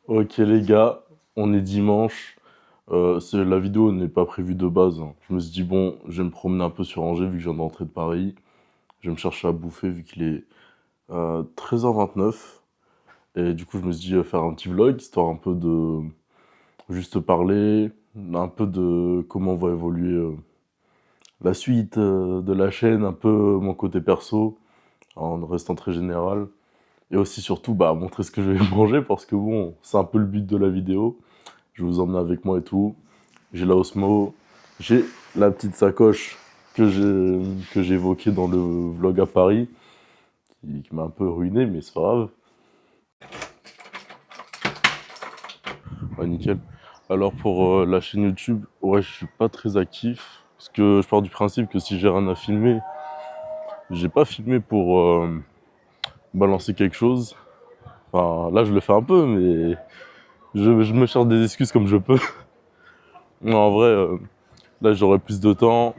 Ok les gars, on est dimanche. La vidéo n'est pas prévue de base, hein. Je me suis dit bon, je vais me promener un peu sur Angers vu que je viens d'entrer de Paris. Je vais me chercher à bouffer vu qu'il est 13h29. Et du coup je me suis dit faire un petit vlog, histoire un peu de juste parler, un peu de comment va évoluer la suite de la chaîne, un peu mon côté perso, en restant très général. Et aussi surtout bah, montrer ce que je vais manger parce que bon, c'est un peu le but de la vidéo. Je vais vous emmener avec moi et tout. J'ai la Osmo, j'ai la petite sacoche que j'ai évoquée dans le vlog à Paris, qui m'a un peu ruiné, mais c'est pas grave. Ouais, nickel. Alors pour la chaîne YouTube, ouais, je suis pas très actif, parce que je pars du principe que si j'ai rien à filmer, j'ai pas filmé pour balancer quelque chose. Enfin, là je le fais un peu, mais je me cherche des excuses comme je peux. Non, en vrai, là j'aurai plus de temps,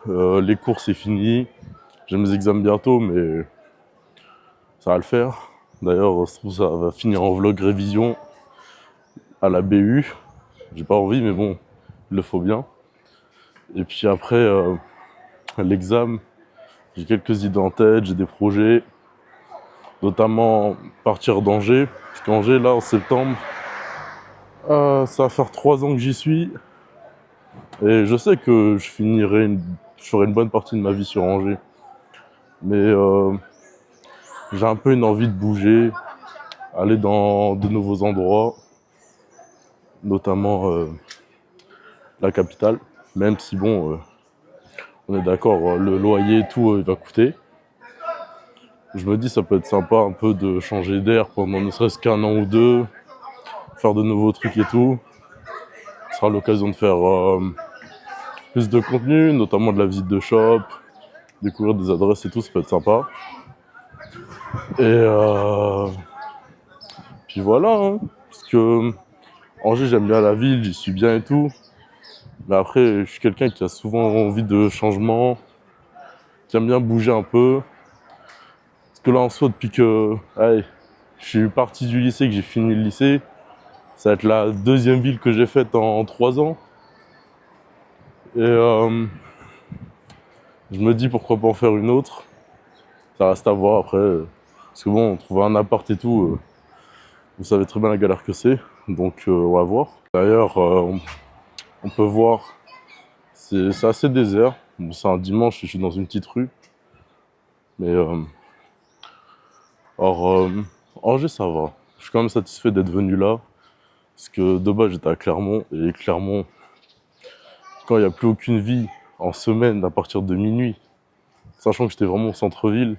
les cours c'est fini, j'ai mes examens bientôt, mais ça va le faire. D'ailleurs, se trouve, ça va finir en vlog révision à la BU. J'ai pas envie, mais bon, il le faut bien. Et puis après, l'examen, j'ai quelques idées en tête, j'ai des projets, notamment partir d'Angers. Parce qu'Angers, là, en septembre, ça va faire 3 ans que j'y suis. Et je sais que je ferai une bonne partie de ma vie sur Angers. Mais j'ai un peu une envie de bouger, aller dans de nouveaux endroits, notamment la capitale. Même si, bon, on est d'accord, le loyer et tout, il va coûter. Je me dis, ça peut être sympa un peu de changer d'air pendant ne serait-ce qu'un an ou deux, faire de nouveaux trucs et tout. Ce sera l'occasion de faire plus de contenu, notamment de la visite de shop, découvrir des adresses et tout, ça peut être sympa. Et puis voilà, hein, parce que Angers, j'aime bien la ville, j'y suis bien et tout. Mais après, je suis quelqu'un qui a souvent envie de changement, qui aime bien bouger un peu. Parce que là, en soi, depuis que allez, je suis parti du lycée, que j'ai fini le lycée, ça va être la deuxième ville que j'ai faite en 3 ans. Et je me dis pourquoi pas en faire une autre. Ça reste à voir après. Parce que bon, trouver un appart et tout, vous savez très bien la galère que c'est. Donc on va voir. D'ailleurs, on peut voir, c'est assez désert. Bon, c'est un dimanche et je suis dans une petite rue. Mais or, Angers, ça va. Je suis quand même satisfait d'être venu là. Parce que de base, j'étais à Clermont. Et Clermont, quand il n'y a plus aucune vie en semaine à partir de minuit, sachant que j'étais vraiment au centre-ville,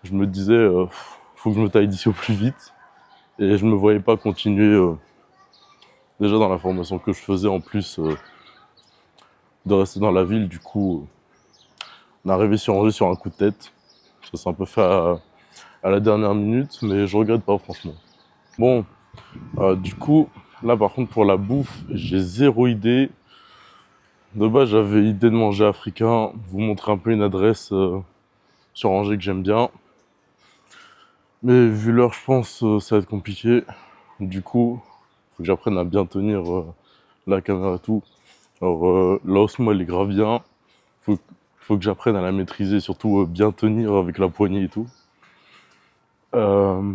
je me disais, faut que je me taille d'ici au plus vite. Et je me voyais pas continuer, déjà dans la formation que je faisais, en plus de rester dans la ville. Du coup, on est arrivé sur Angers sur un coup de tête. Ça s'est un peu fait à la dernière minute, mais je regrette pas, franchement. Bon, du coup, là par contre, pour la bouffe, j'ai zéro idée. De base, j'avais idée de manger africain, vous montrer un peu une adresse sur Angers que j'aime bien. Mais vu l'heure, je pense ça va être compliqué. Du coup, faut que j'apprenne à bien tenir la caméra et tout. Alors là, Osmo, elle est grave bien. Faut, faut que j'apprenne à la maîtriser, surtout bien tenir avec la poignée et tout. Euh,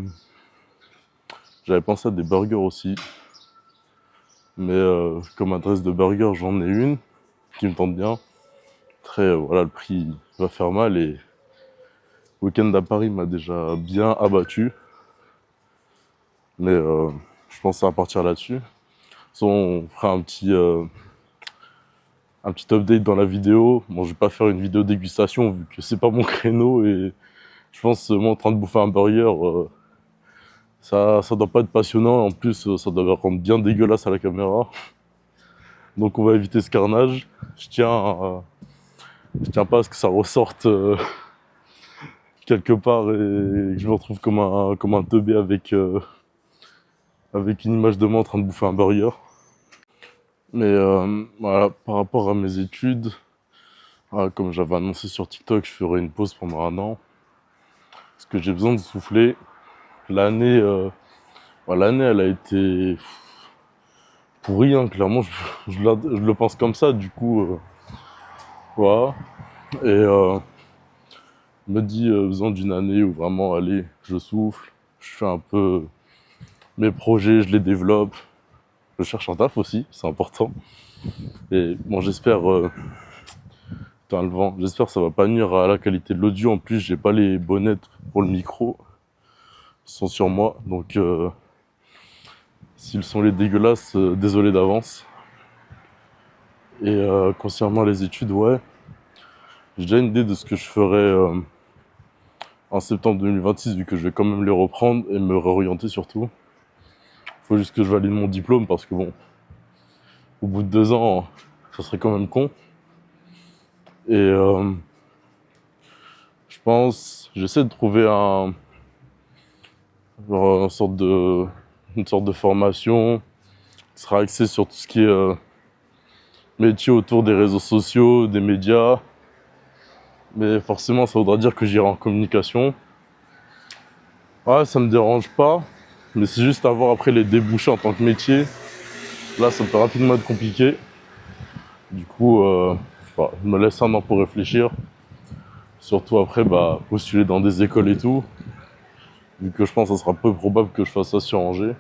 J'avais pensé à des burgers aussi. Mais comme adresse de burger, j'en ai une qui me tente bien. Après, voilà, le prix va faire mal et le week-end à Paris m'a déjà bien abattu. Mais je pense que ça va partir là-dessus. Sinon, on fera un petit update dans la vidéo. Bon, je vais pas faire une vidéo dégustation vu que c'est pas mon créneau et je pense moi en train de bouffer un burger, ça doit pas être passionnant. En plus, ça doit rendre bien dégueulasse à la caméra. Donc on va éviter ce carnage. Je tiens pas à ce que ça ressorte quelque part et que je me retrouve comme un teubé avec une image de moi en train de bouffer un burger. Mais voilà, par rapport à mes études, voilà, comme j'avais annoncé sur TikTok, je ferai une pause pendant un an. Parce que j'ai besoin de souffler. L'année Bah, l'année, elle a été pourrie, hein, clairement, je le pense comme ça, du coup, voilà. Et me dis, besoin d'une année où vraiment, allez, je souffle, je fais un peu mes projets, je les développe. Je cherche un taf aussi, c'est important. Et bon, j'espère, putain, le vent, j'espère que ça va pas nuire à la qualité de l'audio. En plus, j'ai pas les bonnettes pour le micro, ils sont sur moi, donc s'ils sont les dégueulasses, désolé d'avance. Et concernant les études, ouais, j'ai déjà une idée de ce que je ferai en septembre 2026, vu que je vais quand même les reprendre et me réorienter surtout. Faut juste que je valide mon diplôme parce que bon, au bout de 2 ans, ça serait quand même con. Et je pense, j'essaie de trouver genre, une sorte de formation qui sera axée sur tout ce qui est métier autour des réseaux sociaux, des médias. Mais forcément, ça voudra dire que j'irai en communication. Ouais, ça me dérange pas, mais c'est juste à voir après les débouchés en tant que métier. Là, ça peut rapidement être compliqué. Du coup, je sais pas, je me laisse un an pour réfléchir. Surtout après, bah, postuler dans des écoles et tout. Vu que je pense que ça sera peu probable que je fasse ça sur Angers.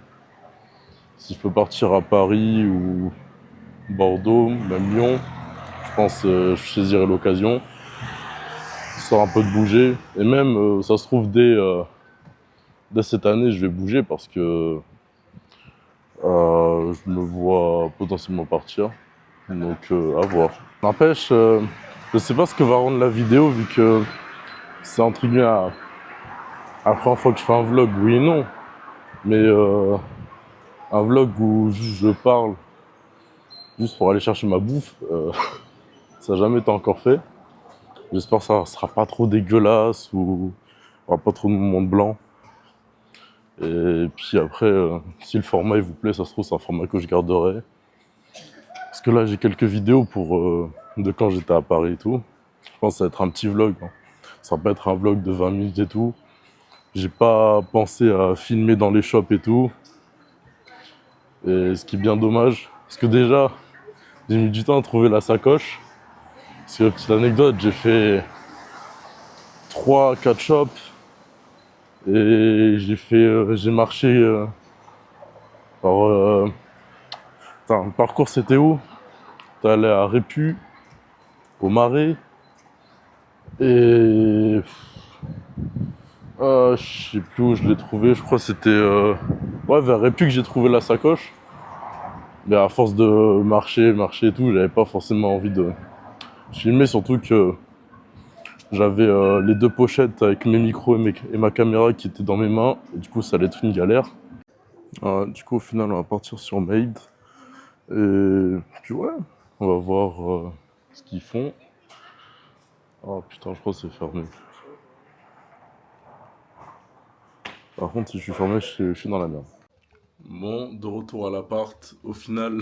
Si je peux partir à Paris ou Bordeaux, même Lyon, je pense que je saisirai l'occasion. Histoire un peu de bouger. Et même, ça se trouve, dès cette année, je vais bouger parce que je me vois potentiellement partir. Donc, à voir. N'empêche, je sais pas ce que va rendre la vidéo vu que c'est entre guillemets la première fois que je fais un vlog, oui et non. Mais un vlog où juste je parle juste pour aller chercher ma bouffe, ça n'a jamais été encore fait. J'espère que ça sera pas trop dégueulasse ou il y aura pas trop de moments de blanc. Et puis après, si le format il vous plaît, ça se trouve c'est un format que je garderai. Parce que là j'ai quelques vidéos de quand j'étais à Paris et tout. Je pense que ça va être un petit vlog, hein. Ça va pas être un vlog de 20 minutes et tout. J'ai pas pensé à filmer dans les shops et tout. Et ce qui est bien dommage, parce que déjà, j'ai mis du temps à trouver la sacoche. Parce que, petite anecdote, j'ai fait 3-4 shops et j'ai marché par. Attends, le parcours c'était où? T'es allé à Répu, au Marais, et. Je sais plus où je l'ai trouvé, je crois que c'était. Ouais, vers Répu que j'ai trouvé la sacoche. Mais à force de marcher et tout, j'avais pas forcément envie de filmer, surtout que j'avais les deux pochettes avec mes micros et ma caméra qui étaient dans mes mains, et du coup ça allait être une galère. Du coup au final on va partir sur Made, et puis ouais, on va voir ce qu'ils font. Oh putain, je crois que c'est fermé. Par contre si je suis fermé, je suis dans la merde. Bon, de retour à l'appart, au final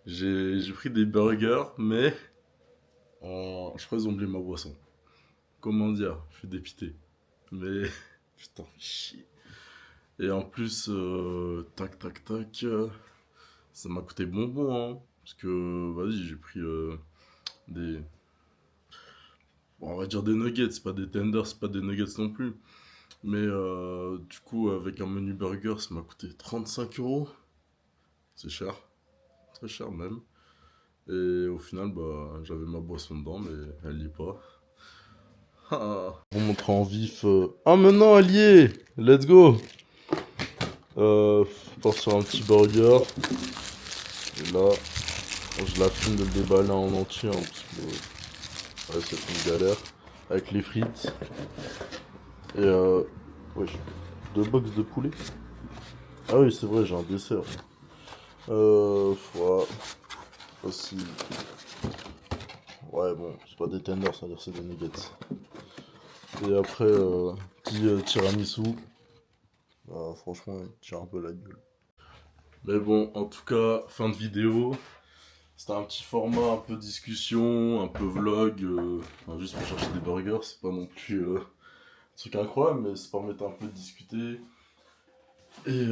j'ai pris des burgers, mais je crois qu'ils ont oublié ma boisson. Comment dire, je suis dépité. Mais putain, chier. Et en plus, tac, tac, tac, ça m'a coûté bonbon, hein. Parce que, vas-y, j'ai pris des. Bon, on va dire des nuggets, c'est pas des tenders, c'est pas des nuggets non plus. Mais du coup, avec un menu burger, ça m'a coûté 35 €. C'est cher, très cher même. Et au final, bah, j'avais ma boisson dedans, mais elle n'y est pas. Pour montrer en vif. Ah, maintenant, elle y est! Let's go! Je pense sur un petit burger. Et là, je la filme de le déballer en entier, hein, parce que ouais, c'est une galère. Avec les frites. Et wesh, 2 box de poulet. Ah oui, c'est vrai, j'ai un dessert. Voilà. Aussi. Ouais, bon, c'est pas des tenders, ça veut dire c'est des nuggets. Et après, petit tiramisu. Ah, franchement, il tire un peu la gueule. Mais bon, en tout cas, fin de vidéo. C'était un petit format, un peu discussion, un peu vlog, enfin, juste pour chercher des burgers, c'est pas non plus un truc incroyable, mais ça permettait un peu de discuter. Et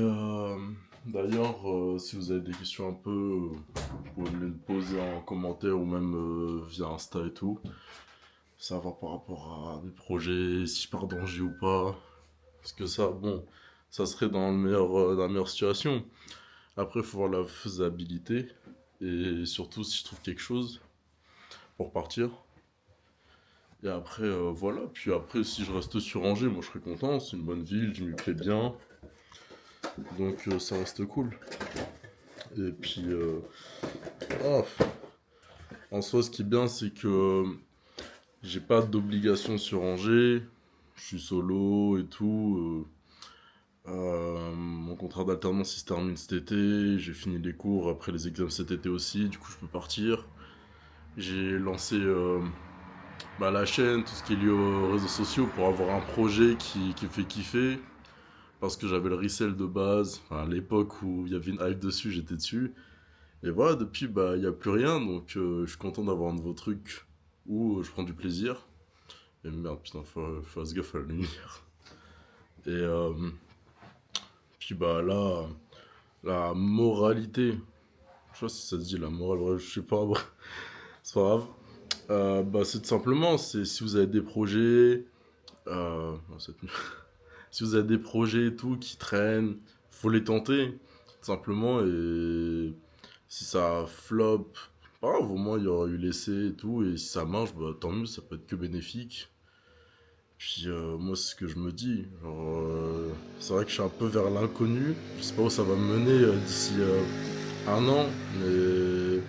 d'ailleurs, si vous avez des questions un peu, vous pouvez me les poser en commentaire ou même via Insta et tout. Savoir par rapport à mes projets, si je pars d'Angers ou pas. Parce que ça, bon, ça serait dans la meilleure situation. Après, il faut voir la faisabilité. Et surtout, si je trouve quelque chose pour partir. Et après, voilà. Puis après, si je reste sur Angers, moi je serais content. C'est une bonne ville, je m'y plais bien. Donc ça reste cool. Et puis, ah, en soi, ce qui est bien, c'est que j'ai pas d'obligation sur Angers. Je suis solo et tout. Mon contrat d'alternance il se termine cet été. J'ai fini les cours après les examens cet été aussi. Du coup, je peux partir. J'ai lancé la chaîne, tout ce qui est lié aux réseaux sociaux pour avoir un projet qui me fait kiffer. Parce que j'avais le resell de base. Enfin, à l'époque où il y avait une hype dessus, j'étais dessus. Et voilà, depuis, bah, il n'y a plus rien. Donc, je suis content d'avoir un nouveau truc où je prends du plaisir. Et merde, putain, faut faire gaffe à la lumière. Et puis, bah, là, la moralité. Je sais pas si ça se dit la morale, ouais, je sais pas, bref, c'est pas grave. Bah, c'est tout simplement, c'est si vous avez des projets, non, si vous avez des projets et tout qui traînent, faut les tenter, tout simplement, et si ça flop, pas grave, au moins il y aura eu l'essai et tout, et si ça marche, bah tant mieux, ça peut être que bénéfique. Puis moi, c'est ce que je me dis, genre, c'est vrai que je suis un peu vers l'inconnu, je sais pas où ça va me mener d'ici un an, mais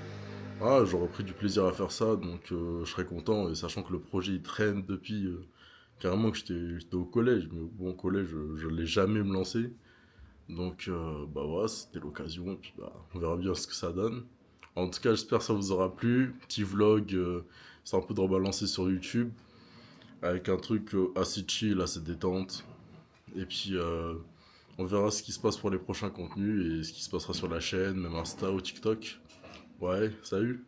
ah, j'aurais pris du plaisir à faire ça, donc je serais content, et sachant que le projet il traîne depuis carrément que j'étais au collège, mais bon, au collège, je l'ai jamais me lancer. Donc, bah voilà, c'était l'occasion, et puis bah, on verra bien ce que ça donne. En tout cas, j'espère que ça vous aura plu. Petit vlog, c'est un peu de rebalancer sur YouTube, avec un truc assez chill, assez détente. Et puis, on verra ce qui se passe pour les prochains contenus et ce qui se passera sur la chaîne, même Insta ou TikTok. Ouais, salut!